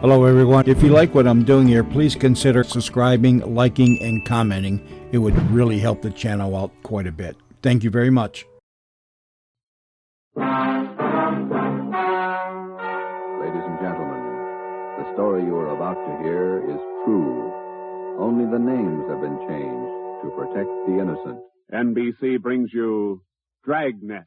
Hello, everyone. If you like what I'm doing here, please consider subscribing, liking, and commenting. It would really help the channel out quite a bit. Thank you very much. Ladies and gentlemen, the story you are about to hear is true. Only the names have been changed to protect the innocent. NBC brings you Dragnet.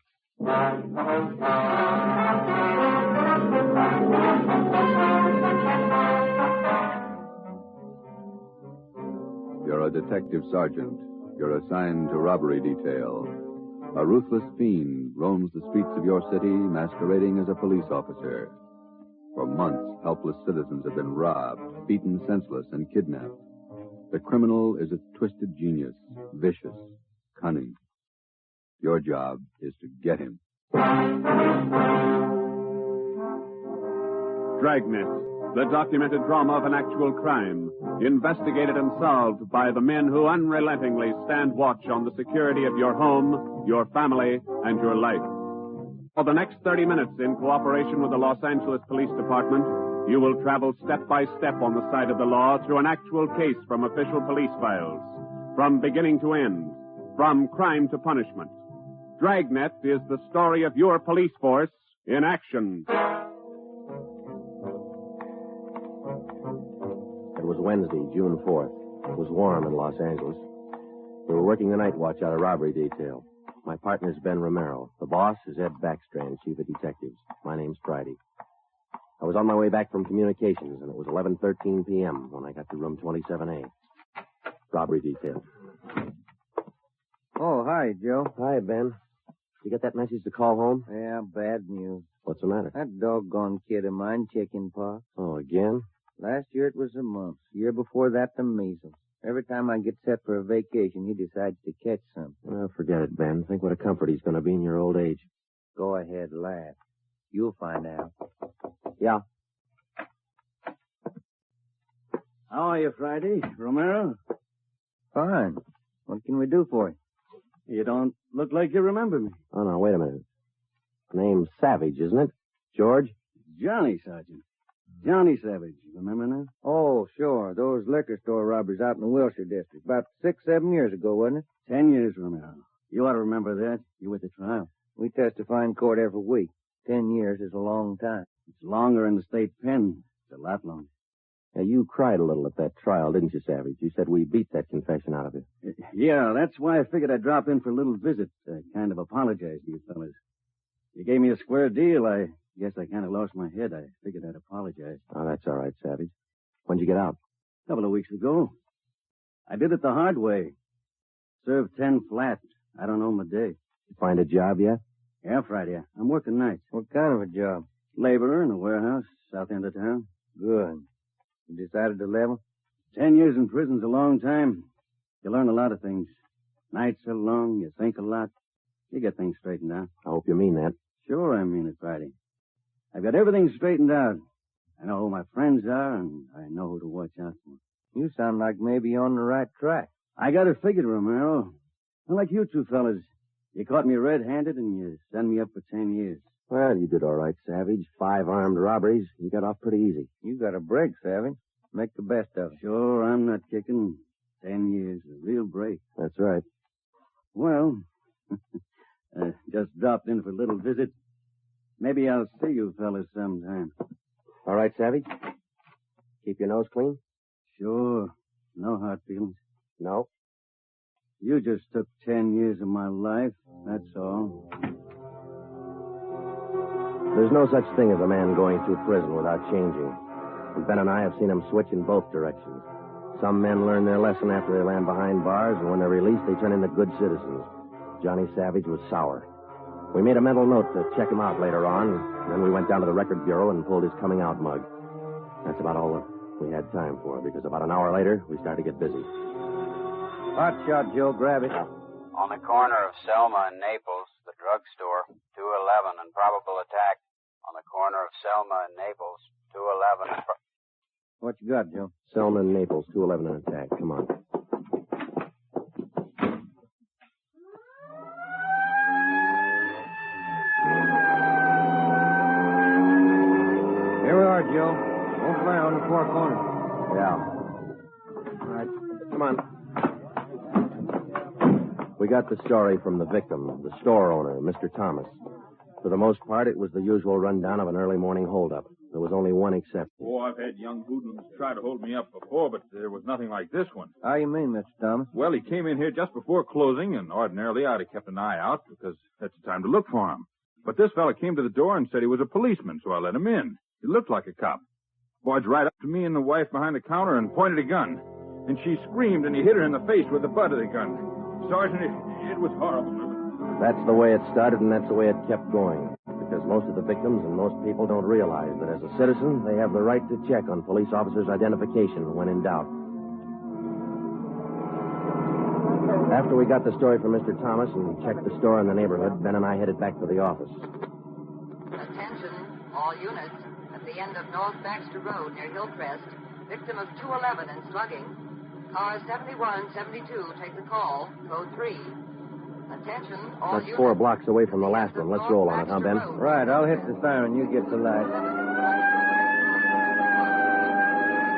You're a detective sergeant. You're assigned to robbery detail. A ruthless fiend roams the streets of your city masquerading as a police officer. For months, helpless citizens have been robbed, beaten senseless, and kidnapped. The criminal is a twisted genius, vicious, cunning. Your job is to get him. Dragnet, the documented drama of an actual crime, investigated and solved by the men who unrelentingly stand watch on the security of your home, your family, and your life. For the next 30 minutes, in cooperation with the Los Angeles Police Department, you will travel step by step on the side of the law through an actual case from official police files, from beginning to end, from crime to punishment. Dragnet is the story of your police force in action. It was Wednesday, June 4th. It was warm in Los Angeles. We were working the night watch out of robbery detail. My partner's Ben Romero. The boss is Ed Backstrand, chief of detectives. My name's Friday. I was on my way back from communications, and it was 11:13 p.m. when I got to room 27A. Robbery detail. Oh, hi, Joe. Hi, Ben. You get that message to call home? Yeah, bad news. What's the matter? That doggone kid of mine, chicken pox. Oh, again? Last year it was the mumps. Year before that, the measles. Every time I get set for a vacation, he decides to catch something. Well, forget it, Ben. Think what a comfort he's going to be in your old age. Go ahead, laugh. You'll find out. Yeah. How are you, Friday? Romero? Fine. What can we do for you? You don't look like you remember me. Oh, no, wait a minute. Name's Savage, isn't it? George? Johnny, Sergeant. Johnny Savage. Remember now? Oh, sure. Those liquor store robberies out in the Wilshire district. About 6-7 years ago, wasn't it? 10 years, Romero. You ought to remember that. You were at the trial. We testify in court every week. 10 years is a long time. It's longer in the state pen. It's a lot longer. Yeah, you cried a little at that trial, didn't you, Savage? You said we beat that confession out of you. Yeah, that's why I figured I'd drop in for a little visit. Kind of apologize to you fellas. You gave me a square deal. I guess I kind of lost my head. I figured I'd apologize. Oh, that's all right, Savage. When'd you get out? A couple of weeks ago. I did it the hard way. Served 10 flat. I don't know my day. You find a job yet? Yeah, Friday. I'm working nights. What kind of a job? Laborer in a warehouse, south end of town. Good. You decided to level? 10 years in prison's a long time. You learn a lot of things. Nights are long. You think a lot. You get things straightened out. I hope you mean that. Sure I mean it, Friday. I've got everything straightened out. I know who my friends are, and I know who to watch out for. You sound like maybe you're on the right track. I got it figured, Romero. Not like you two fellas. You caught me red-handed, and you sent me up for 10 years. Well, you did all right, Savage. 5 armed robberies. You got off pretty easy. You got a break, Savage. Make the best of it. Sure, I'm not kicking. 10 years, a real break. That's right. Well, just dropped in for a little visit. Maybe I'll see you fellas sometime. All right, Savage? Keep your nose clean? Sure. No hard feelings. No. You just took 10 years of my life, that's all. There's no such thing as a man going through prison without changing. And Ben and I have seen him switch in both directions. Some men learn their lesson after they land behind bars, and when they're released, they turn into good citizens. Johnny Savage was sour. We made a mental note to check him out later on, and then we went down to the record bureau and pulled his coming out mug. That's about all we had time for, because about an hour later, we started to get busy. Hot shot, Joe. Grab it. On the corner of Selma and Naples, the drugstore, 211 and probable attack. On the corner of Selma and Naples, 211 and... What you got, Joe? Selma and Naples, 211 and attack. Come on. Here we are, Joe. Over there on the far corner. Yeah. All right, come on. We got the story from the victim, the store owner, Mr. Thomas. For the most part, it was the usual rundown of an early morning holdup. There was only one exception. Oh, I've had young hoodlums try to hold me up before, but there was nothing like this one. How you mean, Mr. Thomas? Well, he came in here just before closing, and ordinarily I'd have kept an eye out because that's the time to look for him. But this fella came to the door and said he was a policeman, so I let him in. He looked like a cop. Boyed right up to me and the wife behind the counter and pointed a gun. And she screamed, and he hit her in the face with the butt of the gun. Sergeant, it was horrible. That's the way it started, and that's the way it kept going. Because most of the victims and most people don't realize that as a citizen, they have the right to check on police officers' identification when in doubt. After we got the story from Mr. Thomas and checked the store in the neighborhood, Ben and I headed back to the office. Attention, all units. At the end of North Baxter Road near Hillcrest, victim of 211 and slugging. Car 7172, take the call. Code 3. Attention, all That's units. 4 blocks away from the last one. Let's roll on it, huh, Ben? Right, I'll hit the siren. You get the light.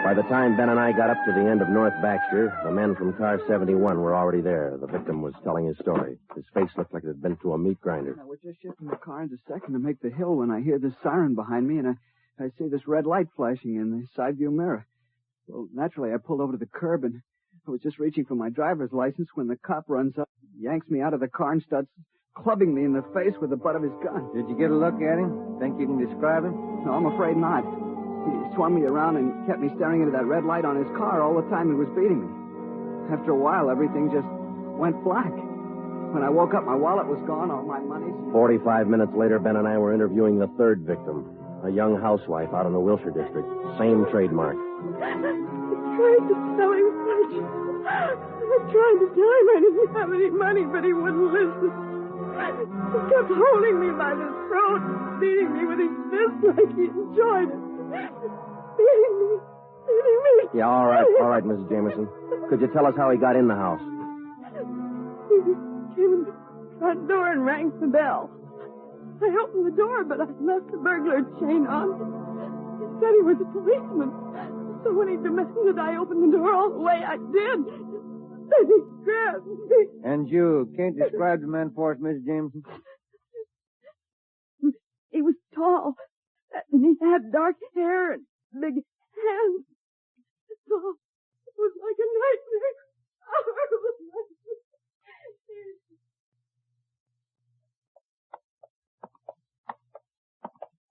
By the time Ben and I got up to the end of North Baxter, the men from car 71 were already there. The victim was telling his story. His face looked like it had been through a meat grinder. We're just shifting the car in a second to make the hill when I hear this siren behind me, and I see this red light flashing in the side view mirror. Well, naturally, I pulled over to the curb, and I was just reaching for my driver's license when the cop runs up, yanks me out of the car, and starts clubbing me in the face with the butt of his gun. Did you get a look at him? Think you can describe him? No, I'm afraid not. He swung me around and kept me staring into that red light on his car all the time he was beating me. After a while, everything just went black. When I woke up, my wallet was gone, all my money. 45 minutes later, Ben and I were interviewing the third victim, a young housewife out in the Wilshire district. Same trademark. I tried to tell him much. I tried to tell him I didn't have any money, but he wouldn't listen. He kept holding me by the throat, beating me with his fist like he enjoyed it. Beating me. Yeah, all right, Mrs. Jameson. Could you tell us how he got in the house? He came in the front door and rang the bell. I opened the door, but I left the burglar chain on. He said he was a policeman. So when he demanded I open the door all the way, I did. Then he grabbed me. And you can't describe the man for us, Mrs. Jameson? He was tall, and he had dark hair and big hands. So it was like a nightmare. A horrible nightmare.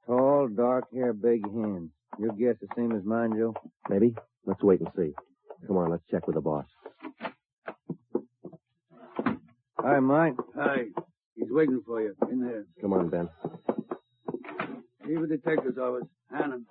Tall, dark hair, big hands. Your guess the same as mine, Joe? Maybe. Let's wait and see. Come on, let's check with the boss. Hi, Mike. Hi. He's waiting for you. In there. Come on, Ben. Leave the detective's office. Hannon.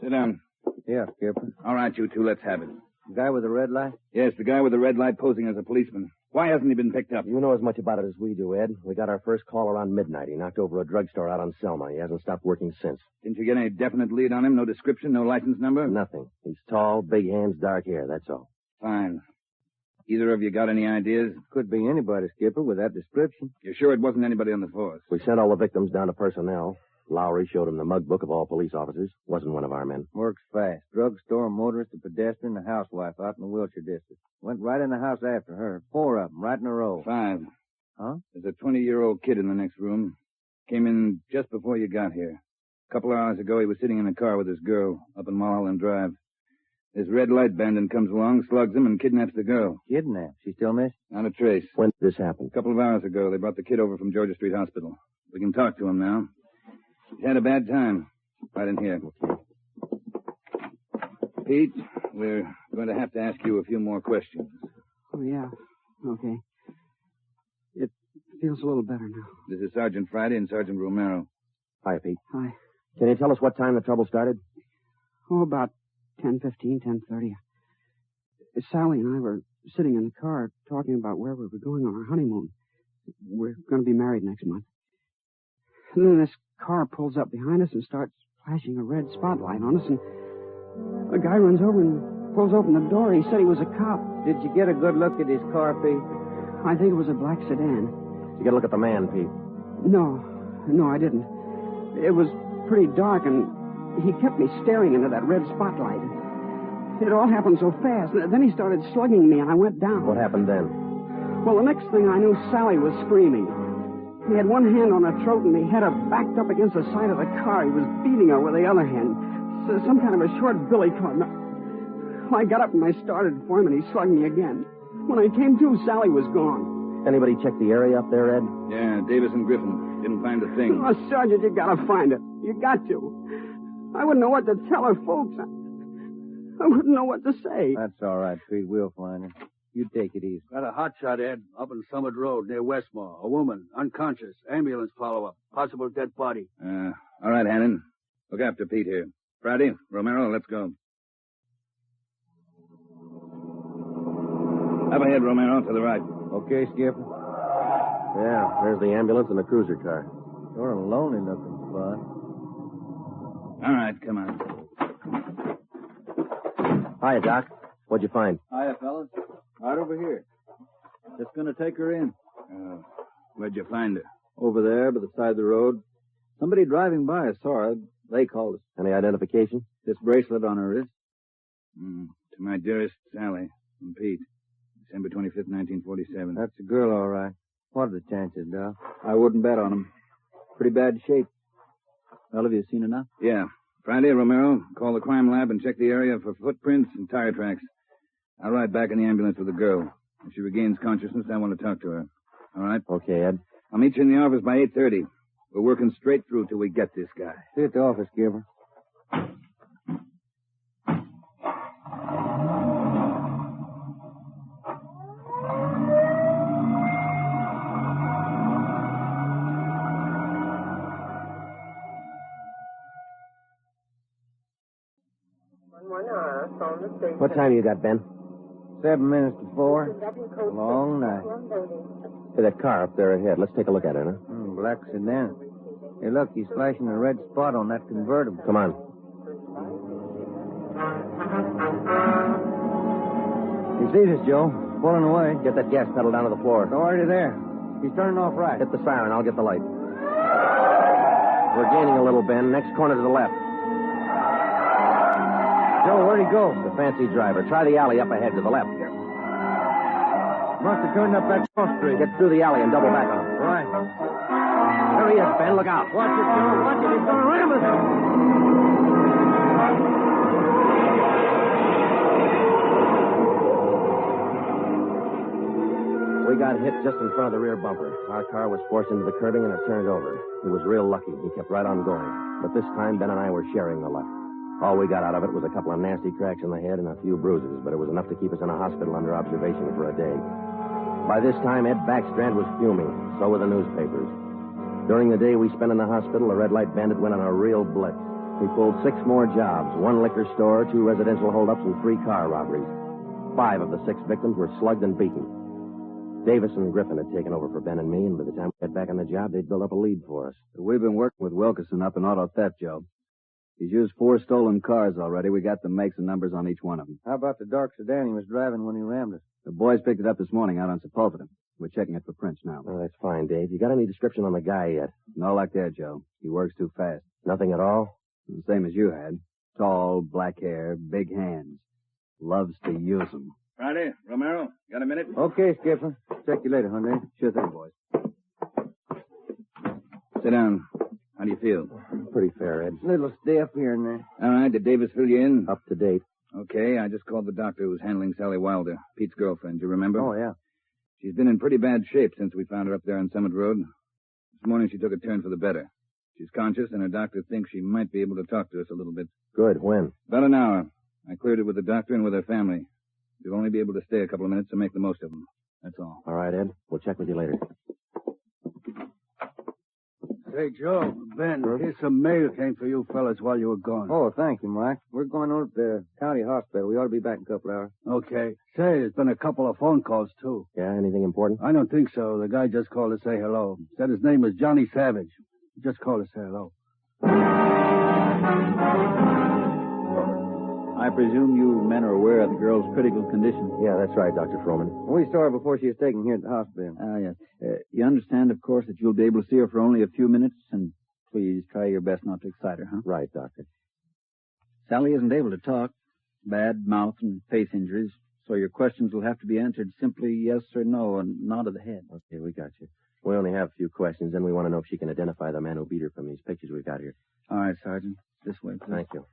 Sit down. Yeah, Skipper. All right, you two, let's have it. The guy with the red light? Yes, the guy with the red light posing as a policeman. Why hasn't he been picked up? You know as much about it as we do, Ed. We got our first call around midnight. He knocked over a drugstore out on Selma. He hasn't stopped working since. Didn't you get any definite lead on him? No description, no license number? Nothing. He's tall, big hands, dark hair, that's all. Fine. Either of you got any ideas? Could be anybody, Skipper, with that description. You're sure it wasn't anybody on the force? We sent all the victims down to personnel. Lowry showed him the mug book of all police officers. Wasn't one of our men. Works fast. Drugstore, a motorist, a pedestrian, a housewife out in the Wilshire district. Went right in the house after her. 4 of them, right in a row. 5. Huh? There's a 20-year-old kid in the next room. Came in just before you got here. A couple of hours ago, he was sitting in a car with this girl up in Mulholland Drive. This red light bandit comes along, slugs him, and kidnaps the girl. Kidnapped? She still missed? Not a trace. When did this happen? A couple of hours ago, they brought the kid over from Georgia Street Hospital. We can talk to him now. He's had a bad time. Right in here. Okay. Pete, we're going to have to ask you a few more questions. Oh, yeah. Okay. It feels a little better now. This is Sergeant Friday and Sergeant Romero. Hi, Pete. Hi. Can you tell us what time the trouble started? Oh, about 10:15, 10:30. Sally and I were sitting in the car talking about where we were going on our honeymoon. We're going to be married next month. And then this car pulls up behind us and starts flashing a red spotlight on us, and a guy runs over and pulls open the door. He said he was a cop. Did you get a good look at his car, Pete? I think it was a black sedan. Did you get a look at the man, Pete? No, I didn't. It was pretty dark, and he kept me staring into that red spotlight. It all happened so fast. Then he started slugging me, and I went down. What happened then? Well, the next thing I knew, Sally was screaming. He had one hand on her throat, and he had her backed up against the side of the car. He was beating her with the other hand. Some kind of a short billy club. Well, I got up and I started for him, and he slugged me again. When I came to, Sally was gone. Anybody check the area up there, Ed? Yeah, Davis and Griffin. Didn't find a thing. Oh, Sergeant, you gotta find it. You got to. I wouldn't know what to tell her folks. I wouldn't know what to say. That's all right, Pete. We'll find her. You take it easy. Got a hot shot, Ed, up in Summit Road near Westmore. A woman, unconscious. Ambulance follow-up. Possible dead body. All right, Hannon. Look after Pete here. Friday, Romero, let's go. Up ahead, Romero, to the right. Okay, Skipper. Yeah, there's the ambulance and the cruiser car. Sort of lonely looking spot. All right, come on. Hiya, Doc. What'd you find? Hiya, fellas. Right over here. Just gonna take her in. Where'd you find her? Over there, by the side of the road. Somebody driving by saw her. They called us. Any identification? This bracelet on her wrist. To my dearest Sally, from Pete. December 25th, 1947. That's a girl, all right. What are the chances, Doc? I wouldn't bet on 'em. Pretty bad shape. Well, have you seen enough? Yeah. Friday, Romero, call the crime lab and check the area for footprints and tire tracks. I'll ride back in the ambulance with the girl. If she regains consciousness, I want to talk to her. All right? Okay, Ed. I'll meet you in the office by 8:30. We're working straight through till we get this guy. See you at the office, Skipper. What time you got, Ben? 7 minutes to 4. A long night. Hey, that car up there ahead. Let's take a look at it, huh? Black sedan. Hey, look, he's flashing a red spot on that convertible. Come on. He sees us, Joe. Pulling away. Get that gas pedal down to the floor. They're already there. He's turning off right. Hit the siren. I'll get the light. We're gaining a little, Ben. Next corner to the left. Joe, where'd he go? The fancy driver. Try the alley up ahead to the left. Must have turned up that cross street. Get through the alley and double back on him. Right. There he is, Ben. Look out. Watch it, Joe. Watch it. He's going to ram us. We got hit just in front of the rear bumper. Our car was forced into the curbing and it turned over. He was real lucky. He kept right on going. But this time, Ben and I were sharing the luck. All we got out of it was a couple of nasty cracks in the head and a few bruises, but it was enough to keep us in a hospital under observation for a day. By this time, Ed Backstrand was fuming. So were the newspapers. During the day we spent in the hospital, the red light bandit went on a real blitz. He pulled 6 more jobs, 1 liquor store, 2 residential holdups, and 3 car robberies. 5 of the 6 victims were slugged and beaten. Davis and Griffin had taken over for Ben and me, and by the time we got back on the job, they'd built up a lead for us. We've been working with Wilkerson up in auto theft, Joe. He's used 4 stolen cars already. We got the makes and numbers on each one of them. How about the dark sedan he was driving when he rammed us? The boys picked it up this morning out on Sepulveda. We're checking it for prints now. Oh, that's fine, Dave. You got any description on the guy yet? No luck there, Joe. He works too fast. Nothing at all? The same as you had. Tall, black hair, big hands. Loves to use them. Friday, Romero, got a minute? Okay, Skipper. Check you later, Hyundai. Sure thing, boys. Sit down. How do you feel? Pretty fair, Ed. Little stiff here and there. All right, did Davis fill you in? Up to date. Okay, I just called the doctor who's handling Sally Wilder, Pete's girlfriend. Do you remember? Oh, yeah. She's been in pretty bad shape since we found her up there on Summit Road. This morning she took a turn for the better. She's conscious, and her doctor thinks she might be able to talk to us a little bit. Good. When? About an hour. I cleared it with the doctor and with her family. You'll only be able to stay a couple of minutes to make the most of them. That's all. All right, Ed. We'll check with you later. Say, Joe, Ben, here's some mail came for you fellas while you were gone. Oh, thank you, Mike. We're going over to the county hospital. We ought to be back in a couple hours. Okay. Say, there's been a couple of phone calls, too. Yeah, anything important? I don't think so. The guy just called to say hello. Said his name was Johnny Savage. Just called to say hello. I presume you men are aware of the girl's critical condition. Yeah, that's right, Dr. Froman. We saw her before she was taken here at the hospital. Yes. You understand, of course, that you'll be able to see her for only a few minutes, and please try your best not to excite her, huh? Right, Doctor. Sally isn't able to talk. Bad mouth and face injuries, so your questions will have to be answered simply yes or no and nod of the head. Okay, we got you. We only have a few questions, and we want to know if she can identify the man who beat her from these pictures we've got here. All right, Sergeant. This way, please. Thank you.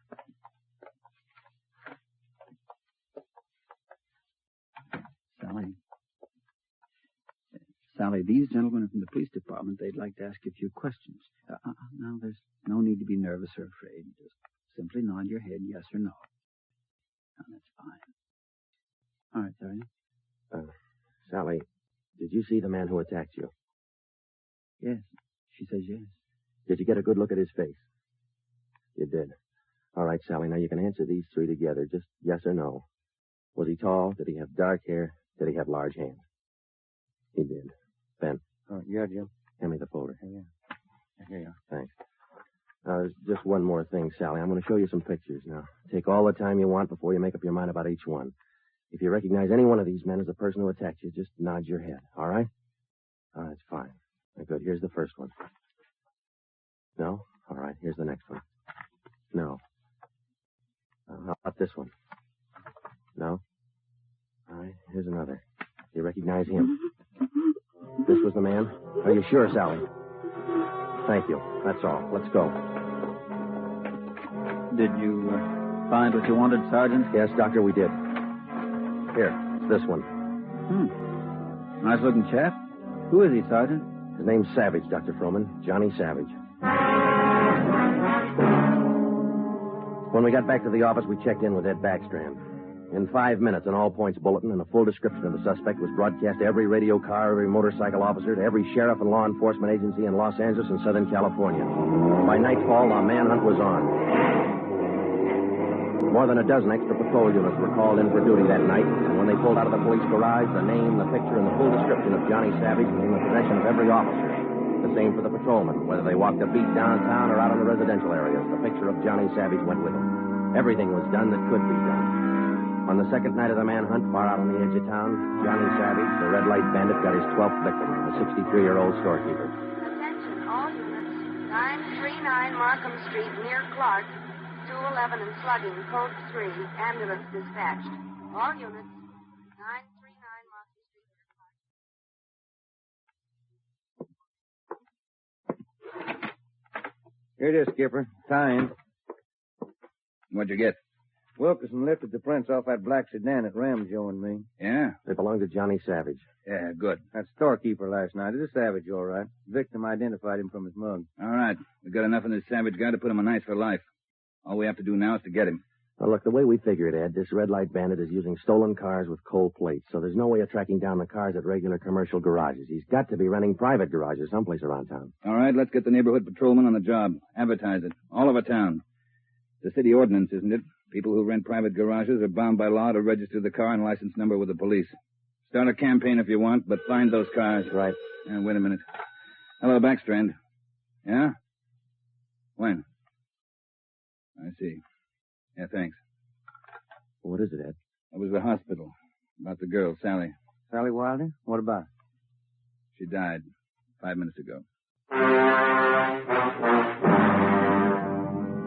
Sally, these gentlemen are from the police department. They'd like to ask you a few questions. Now, there's no need to be nervous or afraid. Just simply nod your head yes or no. Now, that's fine. All right, Sergeant. Sally, did you see the man who attacked you? Yes. She says yes. Did you get a good look at his face? You did. All right, Sally, now you can answer these three together, just yes or no. Was he tall? Did he have dark hair? Did he have large hands? He did. Ben. Oh, yeah, Jim. Hand me the folder. Yeah. Here you are. Thanks. There's just one more thing, Sally. I'm going to show you some pictures now. Take all the time you want before you make up your mind about each one. If you recognize any one of these men as the person who attacked you, just nod your head. All right? All right, fine. Good. Here's the first one. No? All right. Here's the next one. No. How about this one? No? All right. Here's another. You recognize him? This was the man? Are you sure, Sally? Thank you. That's all. Let's go. Did you find what you wanted, Sergeant? Yes, Doctor, we did. Here, it's this one. Nice-looking chap. Who is he, Sergeant? His name's Savage, Dr. Froman. Johnny Savage. When we got back to the office, we checked in with Ed Backstrand. In 5 minutes, an all-points bulletin and a full description of the suspect was broadcast to every radio car, every motorcycle officer, to every sheriff and law enforcement agency in Los Angeles and Southern California. By nightfall, our manhunt was on. More than a dozen extra patrol units were called in for duty that night, and when they pulled out of the police garage, the name, the picture, and the full description of Johnny Savage was in the possession of every officer. The same for the patrolmen, whether they walked a beat downtown or out in the residential areas. The picture of Johnny Savage went with them. Everything was done that could be done. On the second night of the manhunt, far out on the edge of town, Johnny Savage, the red light bandit, got his 12th victim, a 63-year-old storekeeper. Attention, all units. 939 Markham Street, near Clark. 211 and slugging, code 3. Ambulance dispatched. All units. 939 Markham Street, near Clark. Here it is, Skipper. Time. What'd you get? Wilkerson lifted the prints off that black sedan that rammed Joe and me. Yeah? They belonged to Johnny Savage. Yeah, good. That storekeeper last night. It is Savage, all right. Victim identified him from his mug. All right. We got enough in this Savage guy to put him on ice for life. All we have to do now is to get him. Now, look, the way we figure it, Ed, this red light bandit is using stolen cars with cold plates, so there's no way of tracking down the cars at regular commercial garages. He's got to be renting private garages someplace around town. All right, let's get the neighborhood patrolman on the job. Advertise it. All over town. It's a city ordinance, isn't it? People who rent private garages are bound by law to register the car and license number with the police. Start a campaign if you want, but find those cars. Right. Wait a minute. Hello, Backstrand. Yeah? When? I see. Yeah, thanks. What is it, Ed? It was the hospital. About the girl, Sally. Sally Wilder? What about her? She died 5 minutes ago.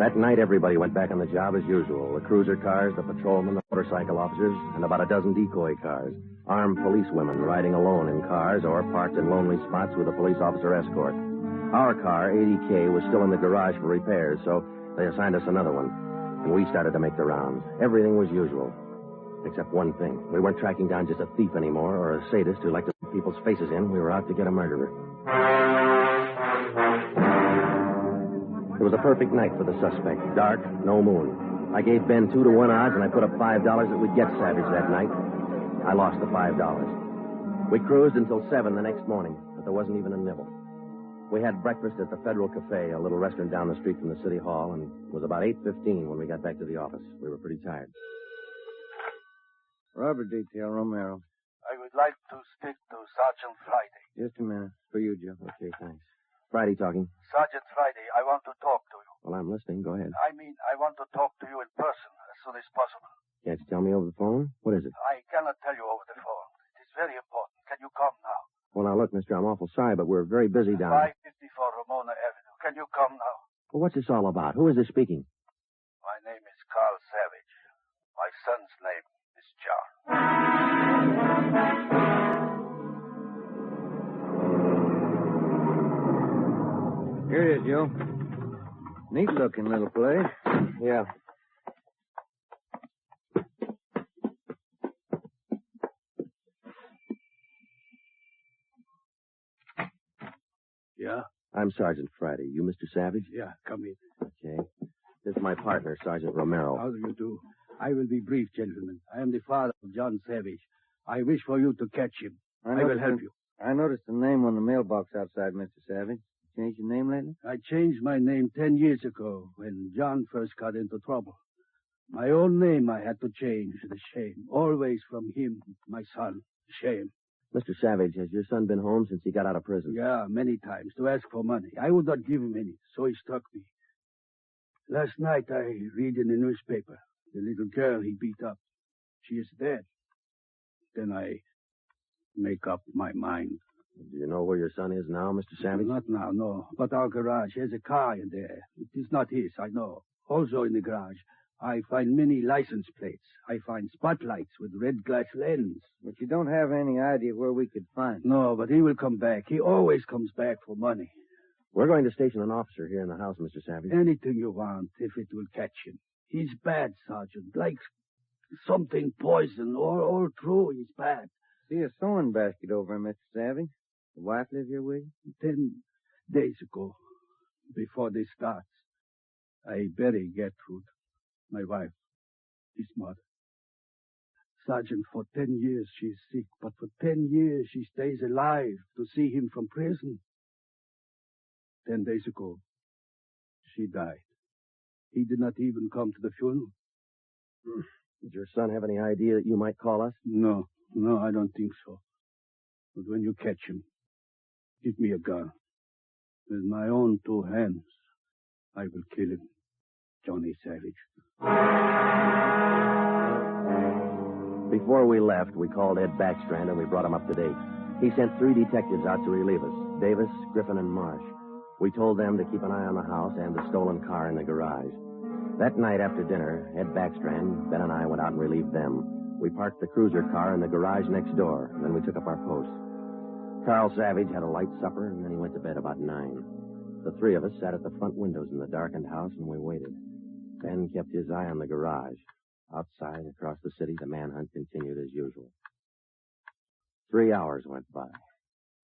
That night, everybody went back on the job as usual. The cruiser cars, the patrolmen, the motorcycle officers, and about a dozen decoy cars. Armed policewomen riding alone in cars or parked in lonely spots with a police officer escort. Our car, 80K, was still in the garage for repairs, so they assigned us another one. And we started to make the rounds. Everything was usual. Except one thing. We weren't tracking down just a thief anymore, or a sadist who liked to put people's faces in. We were out to get a murderer. It was a perfect night for the suspect. Dark, no moon. I gave Ben 2-to-1 odds, and I put up $5 that we'd get Savage that night. I lost the $5. We cruised until 7 the next morning, but there wasn't even a nibble. We had breakfast at the Federal Cafe, a little restaurant down the street from the city hall, and it was about 8:15 when we got back to the office. We were pretty tired. Robber detail, Romero. I would like to speak to Sergeant Friday. Just a minute. For you, Joe. Okay, thanks. Friday talking. Sergeant Friday, I want to talk to you. Well, I'm listening. Go ahead. I mean, I want to talk to you in person as soon as possible. Can't you tell me over the phone? What is it? I cannot tell you over the phone. It is very important. Can you come now? Well, now, look, mister, I'm awful sorry, but we're very busy down 554 Ramona Avenue. Can you come now? Well, what's this all about? Who is this speaking? My name is Carl Savage. My son's name is John. Here it is, Joe. Neat-looking little place. Yeah. Yeah? I'm Sergeant Friday. You Mr. Savage? Yeah, come in. Okay. This is my partner, Sergeant Romero. How do you do? I will be brief, gentlemen. I am the father of John Savage. I wish for you to catch him. I will help you. I noticed the name on the mailbox outside, Mr. Savage. Changed your name lately? I changed my name 10 years ago when John first got into trouble. My own name I had to change. The shame. Always from him, my son. Shame. Mr. Savage, has your son been home since he got out of prison? Yeah, many times to ask for money. I would not give him any, so he struck me. Last night I read in the newspaper the little girl he beat up. She is dead. Then I make up my mind. Do you know where your son is now, Mr. Savage? Not now, no. But our garage has a car in there. It is not his, I know. Also in the garage, I find many license plates. I find spotlights with red glass lens. But you don't have any idea where we could find him. No, but he will come back. He always comes back for money. We're going to station an officer here in the house, Mr. Savage. Anything you want, if it will catch him. He's bad, Sergeant. Like something poison. All true, he's bad. See a sewing basket over him, Mr. Savage. The wife live here with you? 10 days ago, before this starts, I bury Gertrude, my wife, his mother. Sergeant, for 10 years she's sick, but for 10 years she stays alive to see him from prison. 10 days ago, she died. He did not even come to the funeral. Did your son have any idea that you might call us? No, I don't think so. But when you catch him, give me a gun. With my own 2 hands, I will kill him. Johnny Savage. Before we left, we called Ed Backstrand and we brought him up to date. He sent 3 detectives out to relieve us, Davis, Griffin, and Marsh. We told them to keep an eye on the house and the stolen car in the garage. That night after dinner, Ed Backstrand, Ben, and I went out and relieved them. We parked the cruiser car in the garage next door, and then we took up our post. Carl Savage had a light supper, and then he went to bed about 9. The 3 of us sat at the front windows in the darkened house, and we waited. Ben kept his eye on the garage. Outside, across the city, the manhunt continued as usual. 3 hours went by.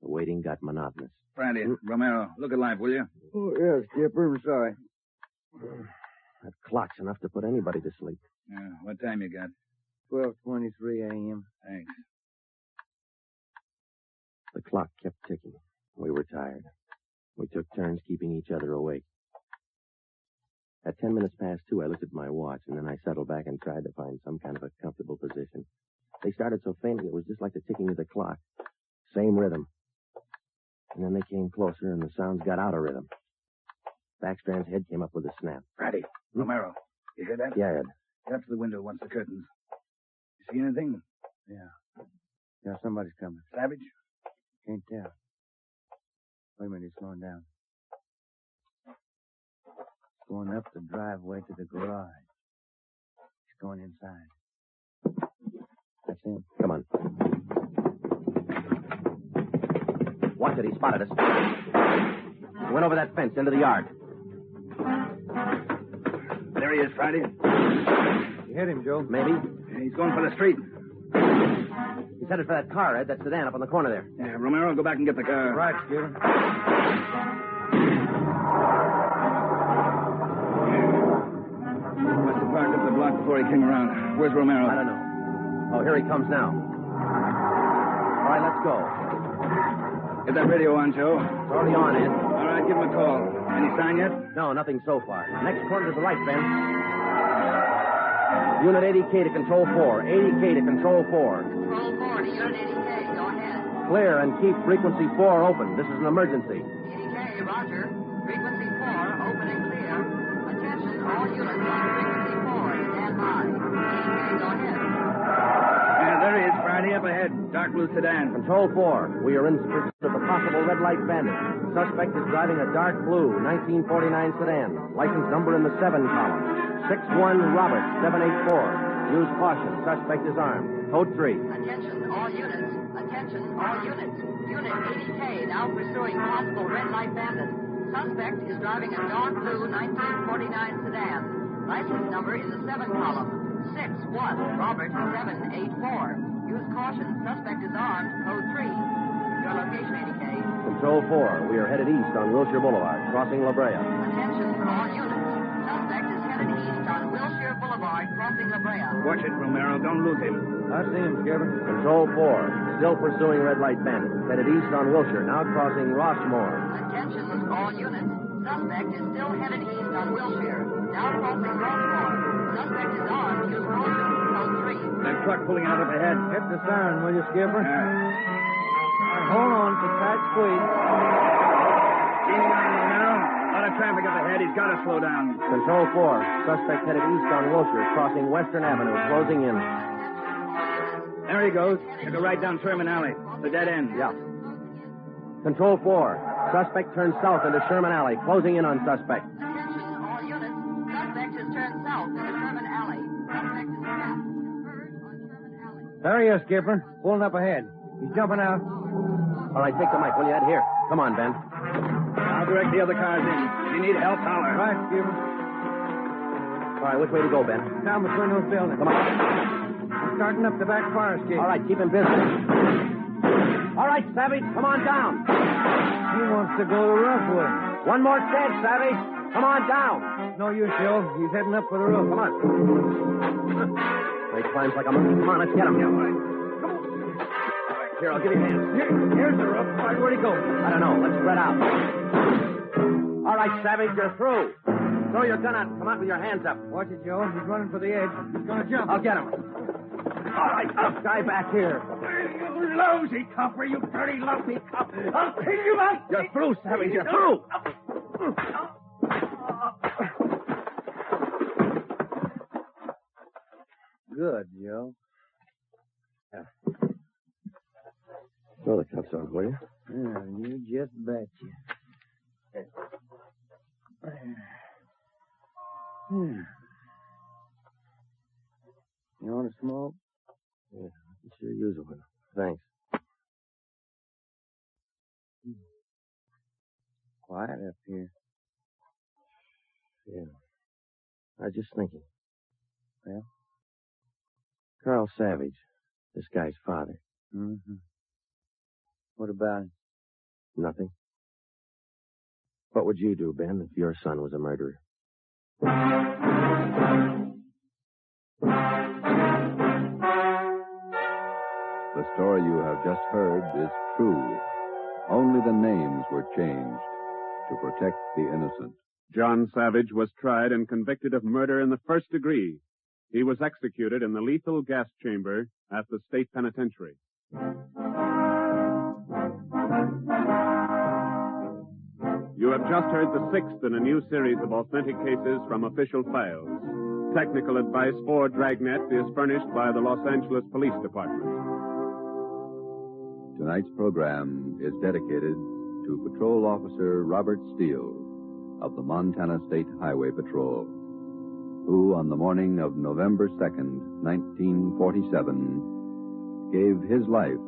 The waiting got monotonous. Brandy, Romero, look alive, will you? Oh, yes, Skipper. I'm sorry. That clock's enough to put anybody to sleep. Yeah, what time you got? 12:23 a.m. Thanks. The clock kept ticking. We were tired. We took turns keeping each other awake. At 10 minutes past 2, I looked at my watch, and then I settled back and tried to find some kind of a comfortable position. They started so faintly, it was just like the ticking of the clock. Same rhythm. And then they came closer, and the sounds got out of rhythm. Backstrand's head came up with a snap. Brandy, Romero, you hear that? Yeah, Ed. Get up to the window once the curtains. You see anything? Yeah, somebody's coming. Savage? Can't tell. Wait a minute, he's slowing down. He's going up the driveway to the garage. He's going inside. That's him. Come on. Watch it, he spotted us. He went over that fence into the yard. There he is, Friday. You hit him, Joe. Maybe. He's going for the street. He's headed for that car, Ed, that sedan up on the corner there. Yeah, Romero, go back and get the car. Right, Skipper. Must have parked up the block before he came around. Where's Romero? I don't know. Oh, here he comes now. All right, let's go. Get that radio on, Joe. It's already on, Ed. All right, give him a call. Any sign yet? No, nothing so far. Next corner to the right, Ben. Unit 80K to Control 4. 80K to Control 4. Control 4 to Unit 80K. Go ahead. Clear and keep frequency 4 open. This is an emergency. 80K, roger. Frequency 4, open and clear. Attention, all units on frequency 4. Stand by. 80K, go ahead. Yeah, there he is, Friday, up ahead. Dark blue sedan. Control 4. We are in pursuit of a possible red light bandit. Suspect is driving a dark blue 1949 sedan. License number in the 7 column. 6-1 Robert, 784. Use caution. Suspect is armed. Code 3. Attention, all units. Attention, all units. Unit 80K now pursuing possible red light bandit. Suspect is driving a dark blue 1949 sedan. License number in the 7 column. 6-1 Robert, 784. Use caution. Suspect is armed. Code 3. Your location, 80K. Control 4. We are headed east on Wilshire Boulevard, crossing La Brea. Attention, all units. Suspect is headed east on Wilshire Boulevard, crossing La Brea. Watch it, Romero. Don't lose him. I see him, Skipper. Control 4. Still pursuing red light bandit. Headed east on Wilshire, now crossing Rossmore. Attention, all units. Suspect is still headed east on Wilshire, now crossing Rossmore. Suspect is armed. Use caution. Code 3. That truck pulling out up ahead. Hit the siren, will you, Skipper? Hold on, it's a tight squeeze. Easy on, Romero. A lot of traffic up ahead. He's got to slow down. Control 4. Suspect headed east on Wilshire, crossing Western Avenue, closing in. There he goes. Took a right down Sherman Alley. The dead end. Yeah. Control 4. Suspect turns south into Sherman Alley, closing in on suspect. Attention, all units. Suspect has turned south into Sherman Alley. Suspect is trapped. Converge on Sherman Alley. There he is, Skipper. Pulling up ahead. He's jumping out. All right, take the mic, will you, Ed? Here. Come on, Ben. I'll direct the other cars in. If you need help, holler. Right, Skipper. All right, which way to go, Ben? Down between those buildings. Come on. He's starting up the back fire escape. All right, keep him busy. All right, Savage, come on down. He wants to go to Roughwood. One more chance, Savage. Come on down. No use, Joe. He's heading up for the roof. Come on. He climbs like a monkey. Come on, let's get him. Come on. Here, I'll give you a hand. Here's the roof. All right, where'd he go? I don't know. Let's spread out. All right, Savage, you're through. Throw your gun out and come out with your hands up. Watch it, Joe. He's running for the edge. He's going to jump. I'll get him. All right, tough guy back here. You lousy copper, you dirty, lousy cop. I'll kill you out. You're through, Savage. You're through. Good, Joe. Throw the cuffs on, will you? Yeah, you just betcha. You want a smoke? Yeah, I can sure use one. Thanks. Quiet up here. Yeah. I was just thinking. Well? Carl Savage, this guy's father. Mm-hmm. What about him? Nothing. What would you do, Ben, if your son was a murderer? The story you have just heard is true. Only the names were changed to protect the innocent. John Savage was tried and convicted of murder in the first degree. He was executed in the lethal gas chamber at the state penitentiary. You have just heard the sixth in a new series of authentic cases from official files. Technical advice for Dragnet is furnished by the Los Angeles Police Department. Tonight's program is dedicated to Patrol Officer Robert Steele of the Montana State Highway Patrol, who on the morning of November 2nd, 1947, gave his life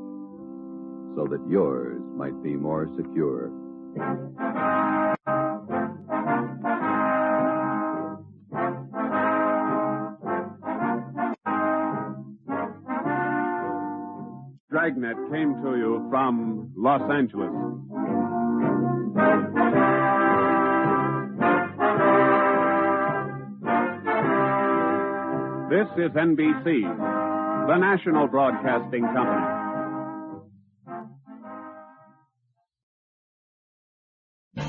so that yours might be more secure. Dragnet came to you from Los Angeles. This is NBC, the national broadcasting company.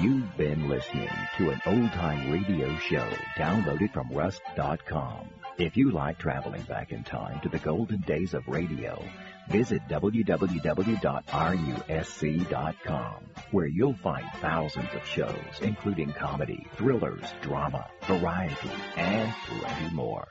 You've been listening to an old-time radio show downloaded from Rust.com. If you like traveling back in time to the golden days of radio, visit www.rusc.com, where you'll find thousands of shows, including comedy, thrillers, drama, variety, and plenty more.